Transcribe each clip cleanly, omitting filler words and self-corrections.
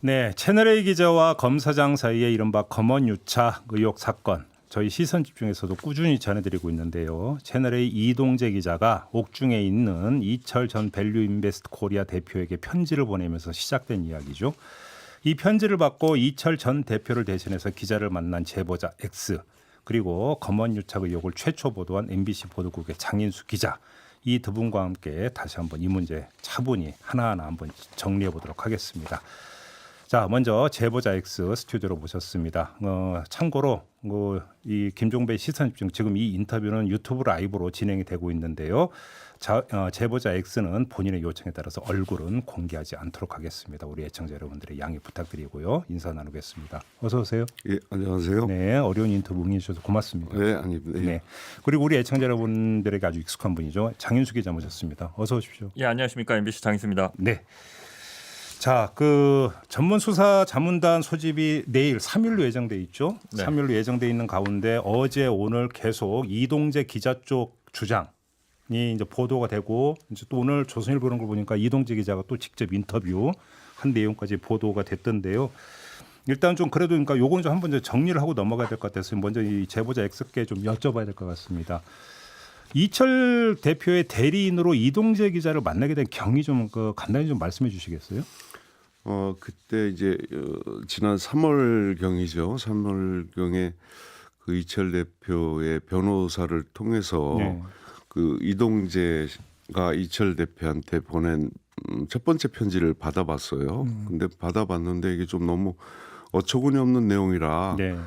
네, 채널A 기자와 검사장 사이의 이른바 검언유착 의혹 사건. 저희 시선집중에서도 꾸준히 전해드리고 있는데요. 채널A 이동재 기자가 옥중에 있는 이철 전 밸류인베스트 코리아 대표에게 편지를 보내면서 시작된 이야기죠. 이 편지를 받고 이철 전 대표를 대신해서 기자를 만난 제보자 X, 그리고 검언유착 의혹을 최초 보도한 MBC 보도국의 장인수 기자, 이 두 분과 함께 다시 한번 이 문제 차분히 하나하나 한번 정리해 보도록 하겠습니다. 자, 먼저 제보자 X 스튜디오로 모셨습니다. 참고로 이 김종배 시선집중 지금 이 인터뷰는 유튜브 라이브로 진행이 되고 있는데요. 제보자 X는 본인의 요청에 따라서 얼굴은 공개하지 않도록 하겠습니다. 우리 애청자 여러분들의 양해 부탁드리고요. 인사 나누겠습니다. 어서 오세요. 예, 안녕하세요. 네, 어려운 인터뷰 응해주셔서 고맙습니다. 네, 아닙니다. 예. 네, 그리고 우리 애청자 여러분들에게 아주 익숙한 분이죠. 장인수 기자 모셨습니다. 어서 오십시오. 예, 안녕하십니까. MBC 장인수입니다. 네. 자, 전문 수사 자문단 소집이 내일 3일로 예정돼 있죠. 네. 3일로 예정돼 있는 가운데 어제 오늘 계속 이동재 기자 쪽 주장이 이제 보도가 되고, 이제 또 오늘 조선일보 그런 걸 보니까 이동재 기자가 또 직접 인터뷰 한 내용까지 보도가 됐던데요. 일단 좀 그래도 그러니까 요건 좀 한번 정리를 하고 넘어가야 될 것 같아서 먼저 이 제보자 X께 좀 여쭤봐야 될 것 같습니다. 이철 대표의 대리인으로 이동재 기자를 만나게 된 경위 좀 간단히 좀 말씀해 주시겠어요? 그때 이제 지난 3월 경이죠. 3월 경에 그 이철 대표의 변호사를 통해서 네. 그 이동재가 이철 대표한테 보낸 첫 번째 편지를 받아봤어요. 근데 받아봤는데 이게 좀 너무 어처구니 없는 내용이라 네.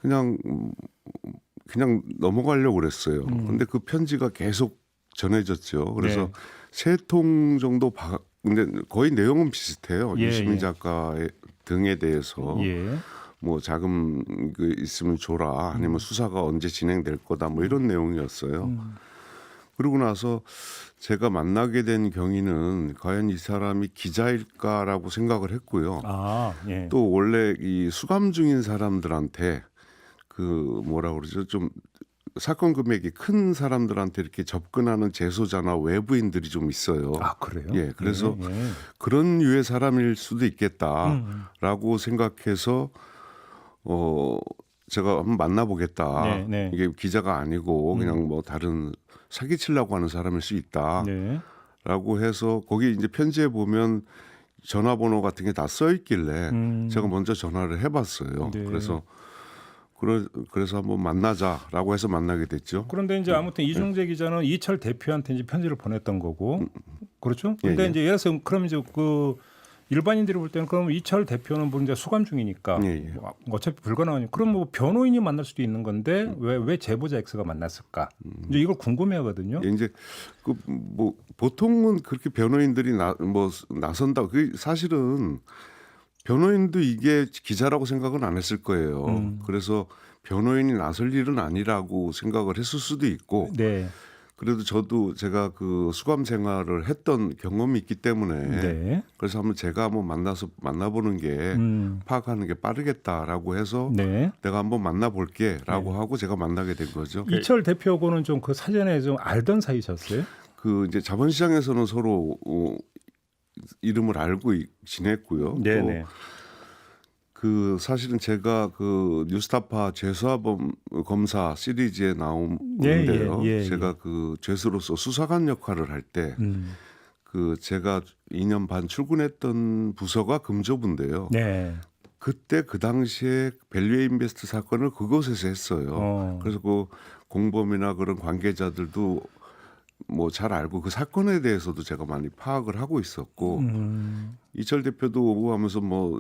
그냥 넘어가려고 그랬어요. 근데 그 편지가 계속 전해졌죠. 그래서 네. 세 통 정도 근데 거의 내용은 비슷해요. 예, 유시민 예. 작가 등에 대해서 예. 뭐 자금 있으면 줘라, 아니면 수사가 언제 진행될 거다, 뭐 이런 내용이었어요. 그러고 나서 제가 만나게 된 경위는 과연 이 사람이 기자일까라고 생각을 했고요. 아, 예. 또 원래 이 수감 중인 사람들한테 그 뭐라 그러죠, 좀 사건 금액이 큰 사람들한테 이렇게 접근하는 재소자나 외부인들이 좀 있어요. 아, 그래요? 예, 그래서 예, 예. 그런 유의 사람일 수도 있겠다라고 생각해서 제가 한번 만나보겠다. 네, 네. 이게 기자가 아니고 그냥 뭐 다른 사기치려고 하는 사람일 수 있다라고 네. 해서 거기 이제 편지에 보면 전화번호 같은 게 다 써 있길래 제가 먼저 전화를 해봤어요. 네. 그래서 한번 만나자라고 해서 만나게 됐죠. 그런데 이제 아무튼 이종재 기자는 이철 대표한테 이제 편지를 보냈던 거고, 그렇죠? 근데 예, 예. 이제 예를 들어서 그럼 이제 일반인들이 볼 때는 그럼 이철 대표는 뭐 이제 수감 중이니까 예, 예. 뭐 어차피 불가능하니까 그럼 뭐 변호인이 만날 수도 있는 건데 왜 제보자 X가 만났을까? 이제 이걸 궁금해하거든요. 예, 이제 뭐 보통은 그렇게 변호인들이 나선다. 그 사실은 변호인도 이게 기자라고 생각은 안 했을 거예요. 그래서 변호인이 나설 일은 아니라고 생각을 했을 수도 있고. 네. 그래도 제가 그 수감 생활을 했던 경험이 있기 때문에 네. 그래서 제가 한번 만나보는 게 파악하는 게 빠르겠다라고 해서 네. 내가 한번 만나볼게라고 하고 제가 만나게 된 거죠. 이철 대표하고는 좀 그 사전에 좀 알던 사이셨어요? 그 이제 자본시장에서는 서로 이름을 알고 지냈고요. 네네. 그 사실은 제가 그 뉴스타파 죄수합범 검사 시리즈에 나오는데요. 예, 예, 예. 제가 그 죄수로서 수사관 역할을 할 때 그 제가 2년 반 출근했던 부서가 금조부인데요. 네. 그때 그 당시에 밸류인베스트 사건을 그곳에서 했어요. 그래서 그 공범이나 그런 관계자들도 뭐 잘 알고 그 사건에 대해서도 제가 많이 파악을 하고 있었고 이철 대표도 오고 하면서 뭐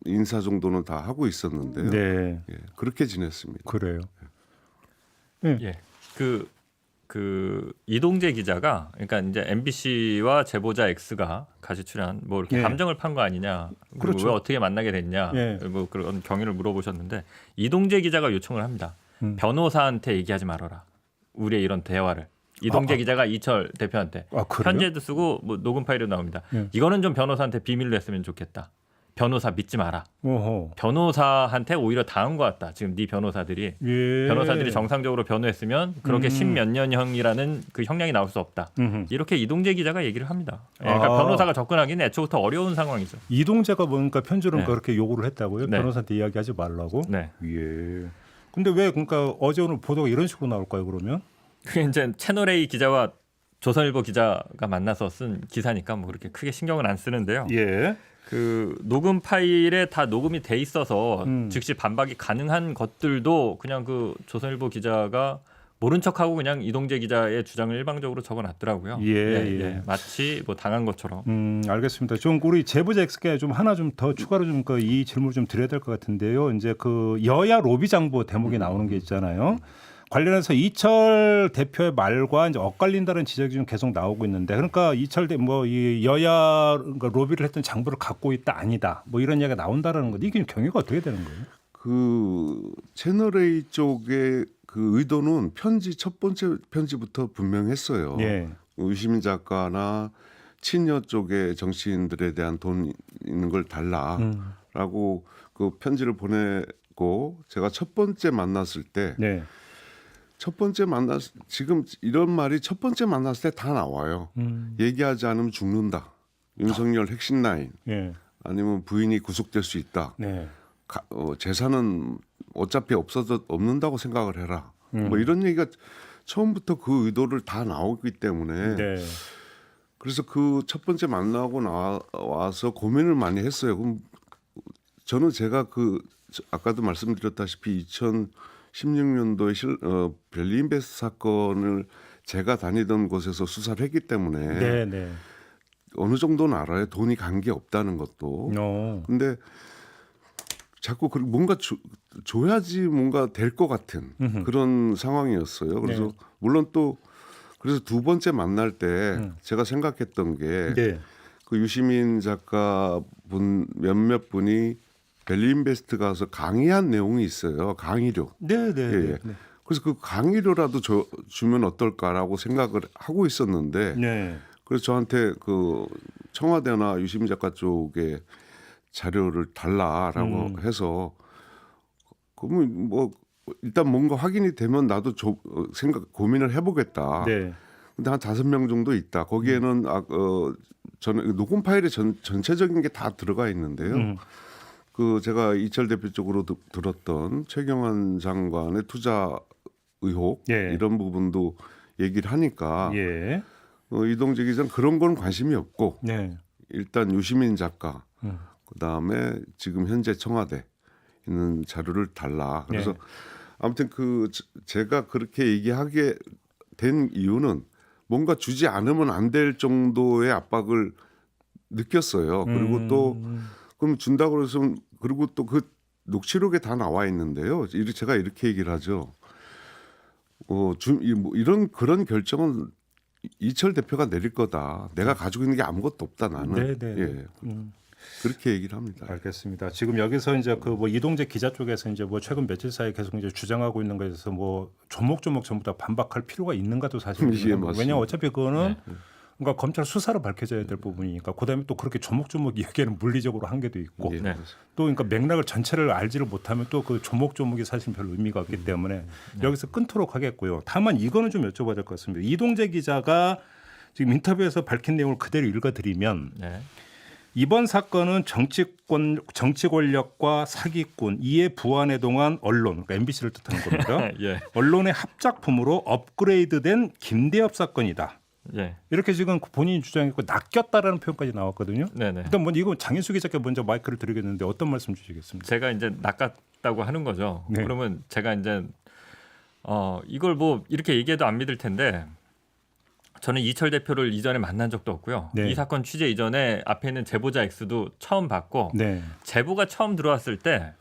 인사 정도는 다 하고 있었는데요. 네. 예, 그렇게 지냈습니다. 그래요. 예. 그 이동재 기자가 그러니까 이제 MBC와 제보자 X가 같이 출연 뭐 이렇게 예. 감정을 판 거 아니냐. 그리고 그렇죠. 왜 어떻게 만나게 됐냐. 예. 뭐 그런 경위를 물어보셨는데 이동재 기자가 요청을 합니다. 변호사한테 얘기하지 말아라. 우리의 이런 대화를. 이동재 기자가 이철 대표한테 아, 그래요? 편지에도 쓰고 뭐 녹음 파일도 나옵니다. 예. 이거는 좀 변호사한테 비밀로 했으면 좋겠다. 변호사 믿지 마라. 오호. 변호사한테 오히려 당한 것 같다. 지금 네 변호사들이 예. 변호사들이 정상적으로 변호했으면 그렇게 10몇 년형이라는 그 형량이 나올 수 없다. 이렇게 이동재 기자가 얘기를 합니다. 그러니까 변호사가 접근하기는 애초부터 어려운 상황이죠. 이동재가 뭔가 편지로 네. 그렇게 요구를 했다고요? 네. 변호사한테 이야기하지 말라고? 네. 예. 근데 왜 그러니까 어제 오늘 보도가 이런 식으로 나올까요? 그러면? 그게 이제 채널 A 기자와 조선일보 기자가 만나서 쓴 기사니까 뭐 그렇게 크게 신경을 안 쓰는데요. 예. 그 녹음 파일에 다 녹음이 돼 있어서 즉시 반박이 가능한 것들도 그냥 그 조선일보 기자가 모른 척하고 그냥 이동재 기자의 주장을 일방적으로 적어놨더라고요. 예. 마치 뭐 당한 것처럼. 알겠습니다. 좀 우리 제보자 X께 좀 하나 좀 더 추가로 좀 이 질문을 좀 드려야 될 것 같은데요. 이제 그 여야 로비 장부 대목이 나오는 게 있잖아요. 관련해서 이철 대표의 말과 이제 엇갈린다는 지적이 좀 계속 나오고 있는데, 그러니까 이철 이 여야 그러니까 로비를 했던 장부를 갖고 있다 아니다 뭐 이런 이야기가 나온다라는 건데 이게 경위가 어떻게 되는 거예요? 그 채널 A 쪽의 그 의도는 첫 번째 편지부터 분명했어요. 예. 유시민 작가나 친여 쪽의 정치인들에 대한 돈 있는 걸 달라라고 그 편지를 보내고 제가 첫 번째 만났을 때 네. 지금 이런 말이 첫 번째 만났을 때 다 나와요. 얘기하지 않으면 죽는다. 윤석열 핵심 라인. 예. 아니면 부인이 구속될 수 있다. 네. 재산은 어차피 없는다고 생각을 해라. 뭐 이런 얘기가 처음부터 그 의도를 다 나오기 때문에 네. 그래서 그 첫 번째 만나고 나와서 고민을 많이 했어요. 그럼 저는 제가 아까도 말씀드렸다시피 2016년도에 벨리인베스트 사건을 제가 다니던 곳에서 수사를 했기 때문에 네. 네. 어느 정도는 알아요. 돈이 간 게 없다는 것도. 근데 자꾸 뭔가 줘야지 뭔가 될 것 같은 그런 상황이었어요. 그래서 네. 물론 또 그래서 두 번째 만날 때 제가 생각했던 게 네. 그 유시민 작가 몇몇 분이 벨리인베스트 가서 강의한 내용이 있어요. 강의료. 네. 네. 예. 네. 그래서 그 강의료라도 주면 어떨까라고 생각을 하고 있었는데 네. 그래서 저한테 그 청와대나 유시민 작가 쪽에 자료를 달라라고 해서 그러면 뭐 일단 뭔가 확인이 되면 나도 고민을 해보겠다. 네. 근데 한 5명 정도 있다. 거기에는 저는 녹음 파일에 전체적인 게 다 들어가 있는데요. 그 제가 이철 대표 쪽으로 들었던 최경환 장관의 투자 의혹 예. 이런 부분도 얘기를 하니까 예. 이동재 기자는 그런 건 관심이 없고 네. 일단 유시민 작가 그다음에 지금 현재 청와대 있는 자료를 달라. 그래서 네. 아무튼 제가 그렇게 얘기하게 된 이유는 뭔가 주지 않으면 안 될 정도의 압박을 느꼈어요. 그리고 또 그럼 준다고 해서 그리고 또 그 녹취록에 다 나와 있는데요. 제가 이렇게 얘기를 하죠. 이런 그런 결정은 이철 대표가 내릴 거다. 내가 가지고 있는 게 아무것도 없다 나는. 네. 예. 그렇게 얘기를 합니다. 알겠습니다. 지금 여기서 이제 그 뭐 이동재 기자 쪽에서 이제 뭐 최근 며칠 사이 계속 이제 주장하고 있는 거에 대해서 뭐 조목조목 전부 다 반박할 필요가 있는가도 사실 예, 맞습니다. 왜냐하면 어차피 그거는 그러니까 검찰 수사로 밝혀져야 될 부분이니까 그다음에 또 그렇게 조목조목 이야기하는 물리적으로 한계도 있고 예, 네. 또 그러니까 맥락을 전체를 알지를 못하면 또 그 조목조목이 사실 별 의미가 없기 때문에 여기서 끊도록 하겠고요. 다만 이거는 좀 여쭤봐야 될 것 같습니다. 이동재 기자가 지금 인터뷰에서 밝힌 내용을 그대로 읽어드리면 네. 이번 사건은 정치 권력과 사기꾼 이에 부안에 동한 언론, 그러니까 MBC를 뜻하는 겁니다. 예. 언론의 합작품으로 업그레이드된 김대엽 사건이다. 예. 이렇게 지금 본인이 주장했고 낚였다라는 표현까지 나왔거든요. 네네. 일단 먼저 이거 장인수 기자께 먼저 마이크를 드리겠는데 어떤 말씀 주시겠습니까? 제가 이제 낚았다고 하는 거죠. 네. 그러면 제가 이제 이걸 뭐 이렇게 얘기해도 안 믿을 텐데 저는 이철 대표를 이전에 만난 적도 없고요. 네. 이 사건 취재 이전에 앞에 있는 제보자 X도 처음 봤고 네. 제보가 처음 들어왔을 때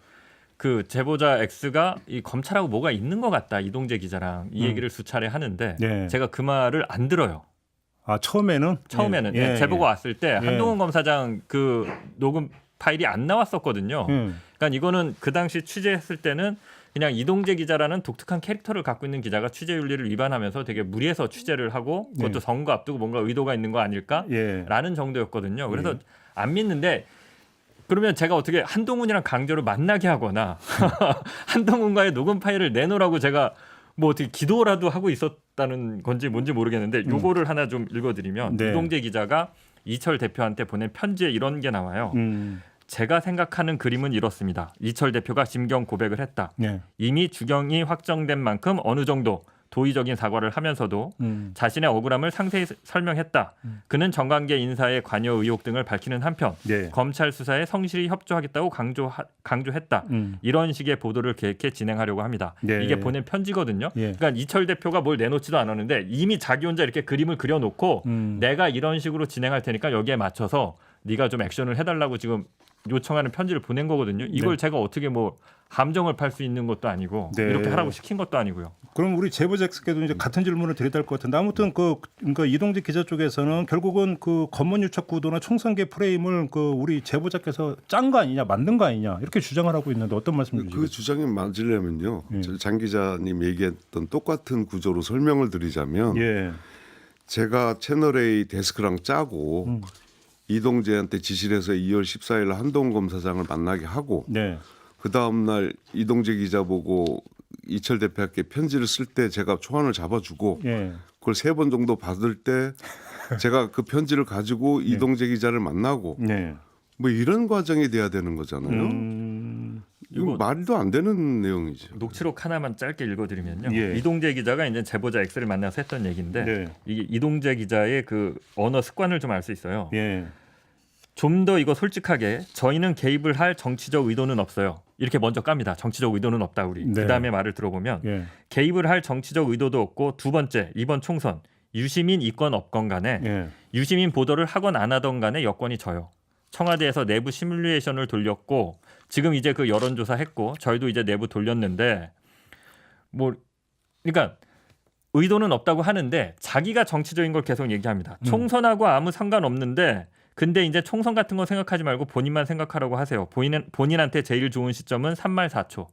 그 제보자 X가 이 검찰하고 뭐가 있는 것 같다. 이동재 기자랑 이 얘기를 수차례 하는데 네. 제가 그 말을 안 들어요. 아 처음에는 처음에는 제보가 왔을 때 한동훈 검사장 그 녹음 파일이 안 나왔었거든요. 그러니까 이거는 그 당시 취재했을 때는 그냥 이동재 기자라는 독특한 캐릭터를 갖고 있는 기자가 취재 윤리를 위반하면서 되게 무리해서 취재를 하고 그것도 선거 앞두고 뭔가 의도가 있는 거 아닐까라는 정도였거든요. 그래서 안 믿는데 그러면 제가 어떻게 한동훈이랑 강제로 만나게 하거나 한동훈과의 녹음 파일을 내놓으라고 제가 뭐 어떻게 기도라도 하고 있었다는 건지 뭔지 모르겠는데 요거를 하나 좀 읽어드리면 네. 이동재 기자가 이철 대표한테 보낸 편지에 이런 게 나와요. 제가 생각하는 그림은 이렇습니다. 이철 대표가 심경 고백을 했다. 네. 이미 주경이 확정된 만큼 어느 정도 도의적인 사과를 하면서도 자신의 억울함을 상세히 설명했다. 그는 정관계 인사의 관여 의혹 등을 밝히는 한편 네. 검찰 수사에 성실히 협조하겠다고 강조했다. 이런 식의 보도를 계획해 진행하려고 합니다. 네. 이게 보낸 편지거든요. 예. 그러니까 이철 대표가 뭘 내놓지도 않았는데 이미 자기 혼자 이렇게 그림을 그려놓고 내가 이런 식으로 진행할 테니까 여기에 맞춰서 네가 좀 액션을 해달라고 지금 요청하는 편지를 보낸 거거든요. 이걸 네. 제가 어떻게 뭐 함정을 팔 수 있는 것도 아니고 네. 이렇게 하라고 시킨 것도 아니고요. 그럼 우리 제보자께도 이제 같은 질문을 드려야 될 것 같은데 아무튼 그러니까 이동재 기자 쪽에서는 결국은 그 검문 유착 구도나 총선계 프레임을 그 우리 제보자께서 짠 거 아니냐, 만든 거 아니냐 이렇게 주장을 하고 있는데 어떤 말씀 주시겠어요? 그 주장이 맞으려면요. 장 기자님 얘기했던 똑같은 구조로 설명을 드리자면 예. 제가 채널A 데스크랑 짜고 이동재한테 지시를 해서 2월 14일 한동훈 검사장을 만나게 하고 네. 그 다음 날 이동재 기자 보고 이철 대표께 편지를 쓸 때 제가 초안을 잡아주고 예. 그걸 3번 정도 받을 때 제가 그 편지를 가지고 이동재 기자를 만나고 네. 뭐 이런 과정이 돼야 되는 거잖아요. 이거 말도 안 되는 내용이죠. 녹취록 하나만 짧게 읽어드리면요. 예. 이동재 기자가 이제 제보자 X를 만나서 했던 얘기인데 네. 이게 이동재 기자의 그 언어 습관을 좀 알 수 있어요. 예. 좀 더 이거 솔직하게 저희는 개입을 할 정치적 의도는 없어요. 이렇게 먼저 깝니다. 정치적 의도는 없다 우리. 네. 그다음에 말을 들어보면 예. 개입을 할 정치적 의도도 없고 두 번째 이번 총선 유시민 있건 없건 간에 예. 유시민 보도를 하건 안 하던 간에 여건이 져요. 청와대에서 내부 시뮬레이션을 돌렸고 지금 이제 그 여론조사 했고 저희도 이제 내부 돌렸는데 뭐 그러니까 의도는 없다고 하는데 자기가 정치적인 걸 계속 얘기합니다. 총선하고 아무 상관없는데 근데 이제 총선 같은 거 생각하지 말고 본인만 생각하라고 하세요. 본인한테 제일 좋은 시점은 3말 4초.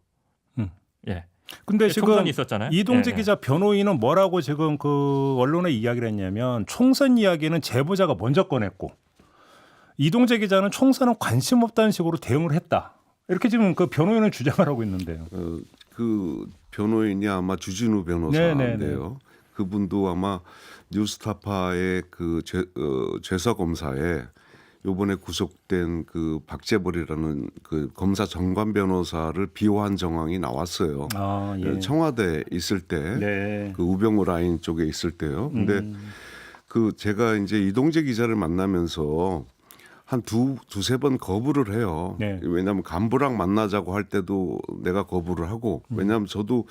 예. 근데 지금 총선이 있었잖아요. 이동재 예, 기자 변호인은 뭐라고 지금 그 언론에 이야기를 했냐면 총선 이야기는 제보자가 먼저 꺼냈고 이동재 기자는 총선은 관심 없다는 식으로 대응을 했다. 이렇게 지금 그 변호인은 주장을 하고 있는데요. 그 변호인이 아마 주진우 변호사인데요. 그분도 아마 뉴스타파의 그 죄사 검사에 요번에 구속된 그 박재벌이라는 그 검사 정관 변호사를 비호한 정황이 나왔어요. 아, 예. 청와대 있을 때, 네. 그 우병우 라인 쪽에 있을 때요. 근데 그 제가 이제 이동재 기자를 만나면서 한 두세 번 거부를 해요. 네. 왜냐하면 간부랑 만나자고 할 때도 내가 거부를 하고 왜냐하면 저도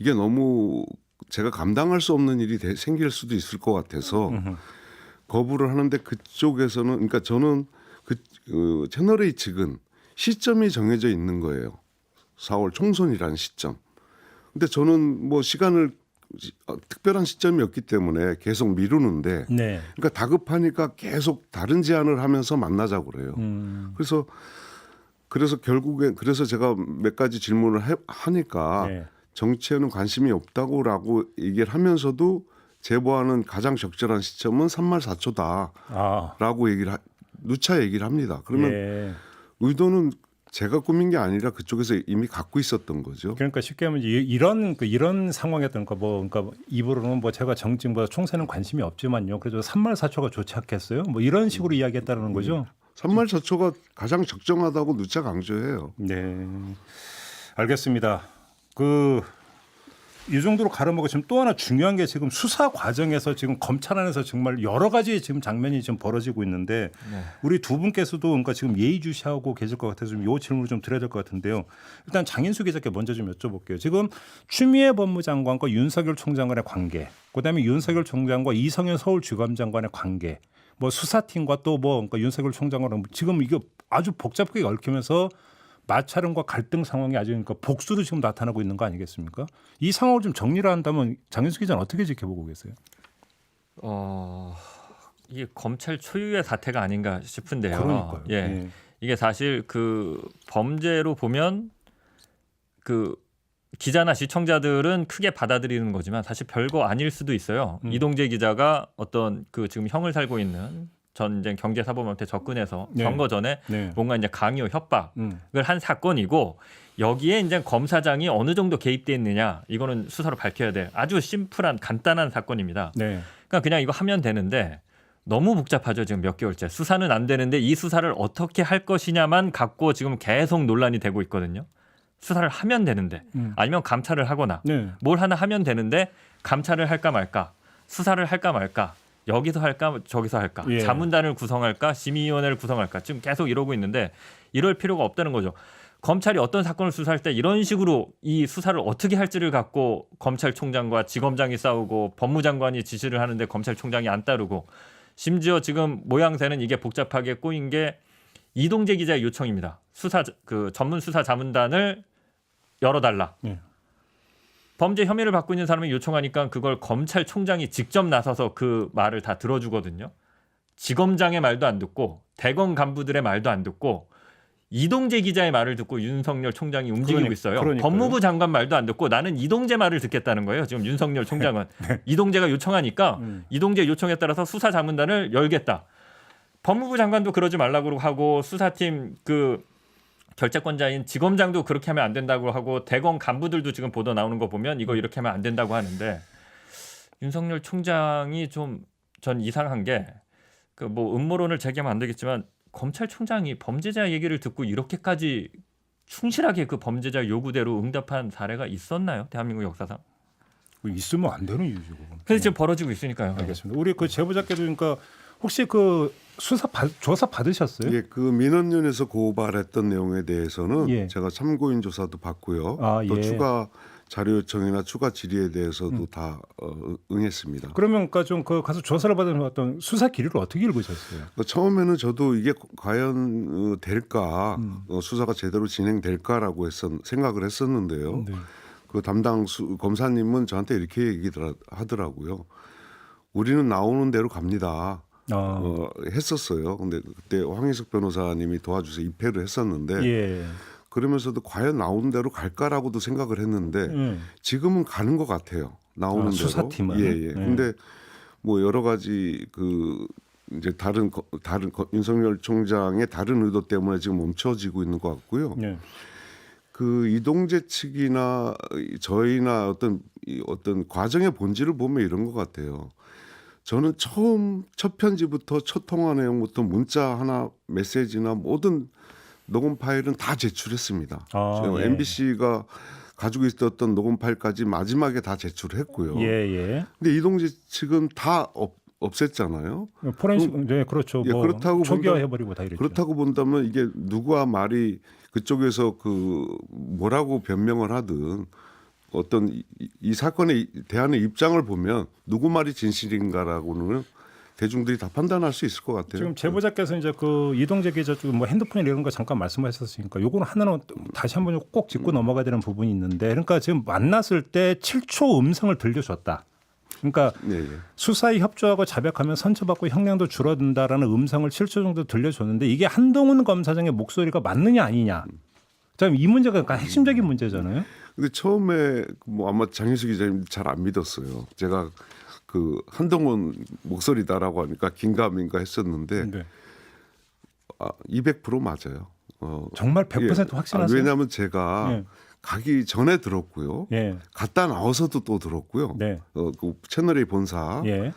이게 너무 제가 감당할 수 없는 일이 생길 수도 있을 것 같아서 거부를 하는데 그쪽에서는 그러니까 저는 그 채널A 측은 시점이 정해져 있는 거예요. 4월 총선이라는 시점. 근데 저는 뭐 시간을 특별한 시점이 없기 때문에 계속 미루는데 네. 그러니까 다급하니까 계속 다른 제안을 하면서 만나자고 그래요. 그래서 결국에 그래서 제가 몇 가지 질문을 하니까 네. 정치에는 관심이 없다고라고 얘기를 하면서도 제보하는 가장 적절한 시점은 3말 4초다라고 얘기를 누차 얘기를 합니다. 그러면 예. 의도는 제가 꾸민 게 아니라 그쪽에서 이미 갖고 있었던 거죠. 그러니까 쉽게 하면 이런 상황이었던 거 그러니까 입으로는 뭐 제가 정치보다 총선은 관심이 없지만요. 그래도 3말 4초가 좋지 않겠어요? 뭐 이런 식으로 이야기했다는 거죠. 3말 4초가 가장 적정하다고 누차 강조해요. 네, 알겠습니다. 이 정도로 가름하고 지금 또 하나 중요한 게 지금 수사 과정에서 지금 검찰 안에서 정말 여러 가지 지금 장면이 좀 벌어지고 있는데 우리 두 분께서도 그러니까 지금 예의주시하고 계실 것 같아서 좀 이 질문을 좀 드려야 될 것 같은데요. 일단 장인수 기자께 먼저 좀 여쭤볼게요. 지금 추미애 법무장관과 윤석열 총장 간의 관계, 그다음에 윤석열 총장과 이성현 서울주검장 간의 관계, 뭐 수사팀과 또 뭐 그러니까 윤석열 총장과는 지금 이거 아주 복잡하게 얽히면서 마찰과 갈등 상황이 아주 그러니까 복수도 지금 나타나고 있는 거 아니겠습니까? 이 상황을 좀 정리를 한다면 장윤수 기자는 어떻게 지켜보고 계세요? 이게 검찰 초유의 사태가 아닌가 싶은데요. 그러니까요. 예. 예. 이게 사실 그 범죄로 보면 그 기자나 시청자들은 크게 받아들이는 거지만 사실 별거 아닐 수도 있어요. 이동재 기자가 어떤 그 지금 형을 살고 있는 전 이제 경제사범한테 접근해서 네. 선거 전에 네. 뭔가 이제 강요 협박을 한 사건이고 여기에 이제 검사장이 어느 정도 개입돼 있느냐 이거는 수사로 밝혀야 돼. 아주 심플한 간단한 사건입니다. 네. 그러니까 그냥 이거 하면 되는데 너무 복잡하죠. 지금 몇 개월째 수사는 안 되는데 이 수사를 어떻게 할 것이냐만 갖고 지금 계속 논란이 되고 있거든요. 수사를 하면 되는데 아니면 감찰을 하거나 네. 뭘 하나 하면 되는데 감찰을 할까 말까 수사를 할까 말까 여기서 할까 저기서 할까 예. 자문단을 구성할까 심의위원회를 구성할까 지금 계속 이러고 있는데 이럴 필요가 없다는 거죠. 검찰이 어떤 사건을 수사할 때 이런 식으로 이 수사를 어떻게 할지를 갖고 검찰총장과 지검장이 싸우고 법무장관이 지시를 하는데 검찰총장이 안 따르고 심지어 지금 모양새는 이게 복잡하게 꼬인 게 이동재 기자의 요청입니다. 수사 그 전문 수사 자문단을 열어달라. 예. 범죄 혐의를 받고 있는 사람이 요청하니까 그걸 검찰총장이 직접 나서서 그 말을 다 들어주거든요. 지검장의 말도 안 듣고 대검 간부들의 말도 안 듣고 이동재 기자의 말을 듣고 윤석열 총장이 움직이고 있어요. 그러니까요. 법무부 장관 말도 안 듣고 나는 이동재 말을 듣겠다는 거예요. 지금 윤석열 총장은. 이동재가 요청하니까 이동재 요청에 따라서 수사자문단을 열겠다. 법무부 장관도 그러지 말라고 하고 수사팀 그 결재권자인 지검장도 그렇게 하면 안 된다고 하고 대검 간부들도 지금 보도 나오는 거 보면 이거 이렇게 하면 안 된다고 하는데 윤석열 총장이 좀 전 이상한 게 그 뭐 음모론을 제기하면 안 되겠지만 검찰총장이 범죄자 얘기를 듣고 이렇게까지 충실하게 그 범죄자 요구대로 응답한 사례가 있었나요? 대한민국 역사상? 있으면 안 되는 일이죠. 그래서 지금 벌어지고 있으니까요. 알겠습니다. 우리 그 제보자께도 그러니까 혹시 그 조사 받으셨어요? 예, 그 민원연에서 고발했던 내용에 대해서는 예. 제가 참고인 조사도 받고요. 아, 또 예. 추가 자료 요청이나 추가 질의에 대해서도 다 응했습니다. 그러면 그러니까 좀 그 가서 조사를 받은 어떤 수사 기류를 어떻게 읽으셨어요? 처음에는 저도 이게 과연 될까 수사가 제대로 진행될까라고 생각을 했었는데요. 네. 그 담당 검사님은 저한테 이렇게 하더라고요. 우리는 나오는 대로 갑니다. 했었어요. 근데 그때 황희석 변호사님이 도와주셔서 입회를 했었는데 예. 그러면서도 과연 나오는 대로 갈까라고도 생각을 했는데 지금은 가는 것 같아요. 나오는 대로. 수사팀은. 예. 근데 뭐 여러 가지 그 이제 다른 윤석열 총장의 다른 의도 때문에 지금 멈춰지고 있는 것 같고요. 네. 그 이동재 측이나 저희나 어떤 과정의 본질을 보면 이런 것 같아요. 저는 첫 편지부터 첫 통화 내용부터 문자 하나 메시지나 모든 녹음 파일은 다 제출했습니다. 예. MBC가 가지고 있었던 녹음 파일까지 마지막에 다 제출했고요. 예. 근데 이동재 측은 다 없앴잖아요. 포렌식 네 그렇죠. 예, 뭐 그렇다고 초기화해버리고 다 이랬죠. 그렇다고 본다면 이게 누구와 말이 그쪽에서 그 뭐라고 변명을 하든 어떤 이 사건에 대한 입장을 보면 누구 말이 진실인가라고는 대중들이 다 판단할 수 있을 것 같아요. 지금 제보자께서 이제 그 이동재 기자 쪽 뭐 핸드폰 이런 거 잠깐 말씀하셨으니까 요거는 하나는 다시 한번 꼭 짚고 넘어가야 되는 부분이 있는데 그러니까 지금 만났을 때 7초 음성을 들려줬다. 그러니까 예. 수사에 협조하고 자백하면 선처받고 형량도 줄어든다라는 음성을 7초 정도 들려줬는데 이게 한동훈 검사장의 목소리가 맞느냐 아니냐. 자, 이 문제가 그러니까 핵심적인 문제잖아요. 근데 처음에 뭐 아마 장희수 기자님 잘 안 믿었어요. 제가 그 한동훈 목소리다라고 하니까 긴가민가 했었는데 네. 200% 맞아요. 정말 100% 확신하세요? 왜냐하면 제가 가기 전에 들었고요. 예. 갔다 나와서도 또 들었고요. 네. 그 채널A 본사. 예.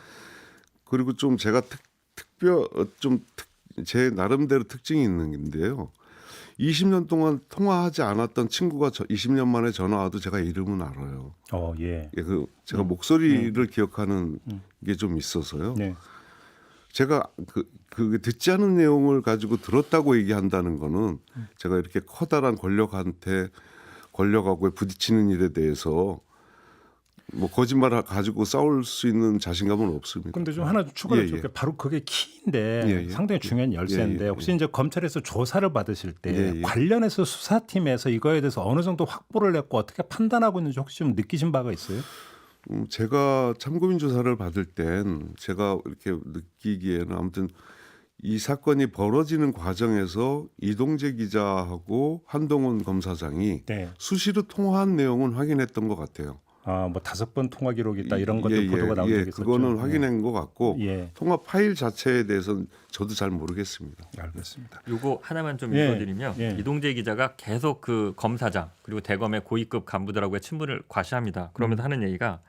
그리고 좀 제가 제 나름대로 특징이 있는데요. 20년 동안 통화하지 않았던 친구가 20년 만에 전화 와도 제가 이름은 알아요. 예. 예, 제가 목소리를 기억하는 게 좀 있어서요. 네. 제가 그 듣지 않은 내용을 가지고 들었다고 얘기한다는 거는 제가 이렇게 커다란 권력하고 부딪히는 일에 대해서 뭐 거짓말을 가지고 싸울 수 있는 자신감은 없습니다. 그런데 좀 하나 추가로 줄게요. 바로 그게 키인데 상당히 중요한 열쇠인데 혹시 이제 검찰에서 조사를 받으실 때 관련해서 수사팀에서 이거에 대해서 어느 정도 확보를 했고 어떻게 판단하고 있는지 혹시 좀 느끼신 바가 있어요? 제가 참고인 조사를 받을 땐 제가 이렇게 느끼기에는 아무튼 이 사건이 벌어지는 과정에서 이동재 기자하고 한동훈 검사장이 수시로 통화한 내용은 확인했던 것 같아요. 뭐 5번 통화 기록이 있다 이런 것도 보도가 나온 적이 있었죠. 그거는 확인한 것 같고 예. 통화 파일 자체에 대해서는 저도 잘 모르겠습니다. 알겠습니다. 요거 하나만 좀 예. 읽어드리면 예. 이동재 기자가 계속 그 검사장 그리고 대검의 고위급 간부들하고의 친분을 과시합니다. 그러면서 하는 얘기가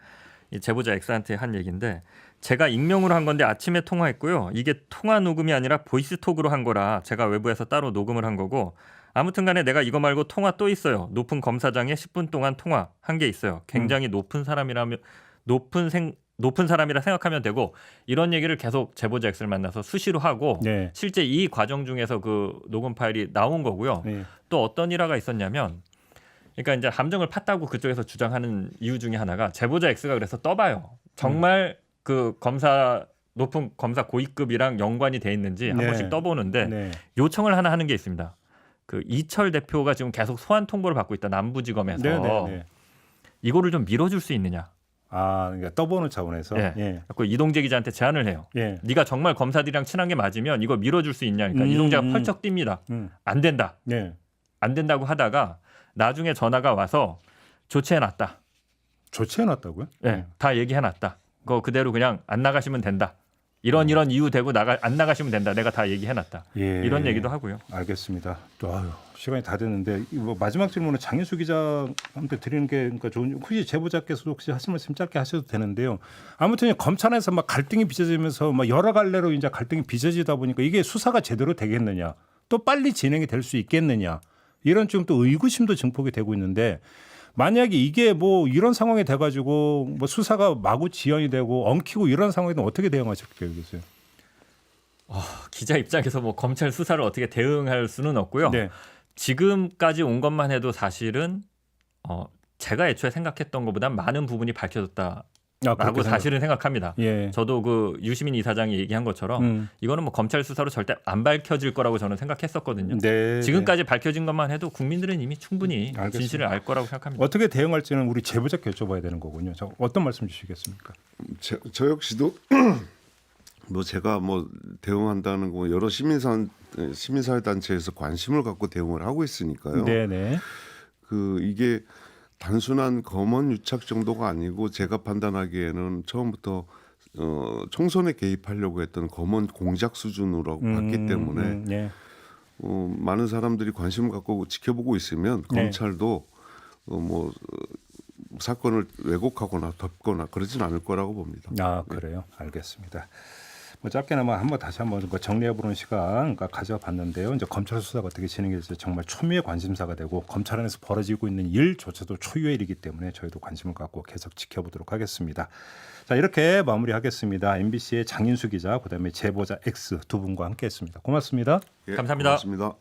이 제보자 X한테 한 얘기인데 제가 익명으로 한 건데 아침에 통화했고요. 이게 통화 녹음이 아니라 보이스톡으로 한 거라 제가 외부에서 따로 녹음을 한 거고 아무튼 간에 내가 이거 말고 통화 또 있어요. 높은 검사장에 10분 동안 통화 한 게 있어요. 굉장히 높은 사람이라 생각하면 되고 이런 얘기를 계속 제보자 X를 만나서 수시로 하고 네. 실제 이 과정 중에서 그 녹음 파일이 나온 거고요. 네. 또 어떤 일화가 있었냐면 그러니까 이제 함정을 팠다고 그쪽에서 주장하는 이유 중에 하나가 제보자 X가 그래서 떠봐요. 정말 그 높은 검사 고위급이랑 연관이 돼 있는지 한 네. 번씩 떠보는데 네. 요청을 하나 하는 게 있습니다. 그 이철 대표가 지금 계속 소환 통보를 받고 있다 남부지검에서 네. 이거를 좀 밀어줄 수 있느냐? 그러니까 떠보는 차원에서. 예. 예. 그 이동재 기자한테 제안을 해요. 예. 네가 정말 검사들이랑 친한 게 맞으면 이거 밀어줄 수 있냐? 그러니까 이동재가 펄쩍 뜁니다. 안 된다. 네. 안 된다고 하다가 나중에 전화가 와서 조치해놨다. 조치해놨다고요? 네, 다 얘기해놨다. 그거 그대로 그냥 안 나가시면 된다. 이런 이유 대고 안 나가시면 된다. 내가 다 얘기해놨다. 예. 이런 얘기도 하고요. 알겠습니다. 또 시간이 다 됐는데 마지막 질문은 장윤수 기자한테 드리는 게 그러니까 혹시 제보자께서도 혹시 하실 말씀 짧게 하셔도 되는데요. 아무튼 검찰에서 막 갈등이 빚어지면서 막 여러 갈래로 이제 갈등이 빚어지다 보니까 이게 수사가 제대로 되겠느냐, 또 빨리 진행이 될 수 있겠느냐 이런 지금 또 의구심도 증폭이 되고 있는데. 만약에 이게 뭐 이런 상황이 돼가지고 뭐 수사가 마구 지연이 되고 엉키고 이런 상황에는 어떻게 대응하실 계획이세요? 기자 입장에서 뭐 검찰 수사를 어떻게 대응할 수는 없고요. 네. 지금까지 온 것만 해도 사실은 제가 애초에 생각했던 것보다 많은 부분이 밝혀졌다라고 사실은 생각합니다. 예. 저도 그 유시민 이사장이 얘기한 것처럼 이거는 뭐 검찰 수사로 절대 안 밝혀질 거라고 저는 생각했었거든요. 네. 지금까지 밝혀진 것만 해도 국민들은 이미 충분히 알겠습니다. 진실을 알 거라고 생각합니다. 어떻게 대응할지는 우리 제보자께 여쭤봐야 되는 거군요. 어떤 말씀 주시겠습니까? 저 역시도 뭐 제가 뭐 대응한다는 거 여러 시민사회 단체에서 관심을 갖고 대응을 하고 있으니까요. 네네. 이게 단순한 검언 유착 정도가 아니고 제가 판단하기에는 처음부터 총선에 개입하려고 했던 검언 공작 수준으로 봤기 때문에 예. 많은 사람들이 관심을 갖고 지켜보고 있으면 네. 검찰도 사건을 왜곡하거나 덮거나 그러진 않을 거라고 봅니다. 그래요. 알겠습니다. 뭐 짧게나마 다시 한번 정리해보는 시간 가져봤는데요. 이제 검찰 수사가 어떻게 진행될지 정말 초미의 관심사가 되고 검찰 안에서 벌어지고 있는 일조차도 초유의 일이기 때문에 저희도 관심을 갖고 계속 지켜보도록 하겠습니다. 자, 이렇게 마무리하겠습니다. MBC의 장인수 기자, 그다음에 제보자 X 두 분과 함께했습니다. 고맙습니다. 예, 감사합니다. 고맙습니다.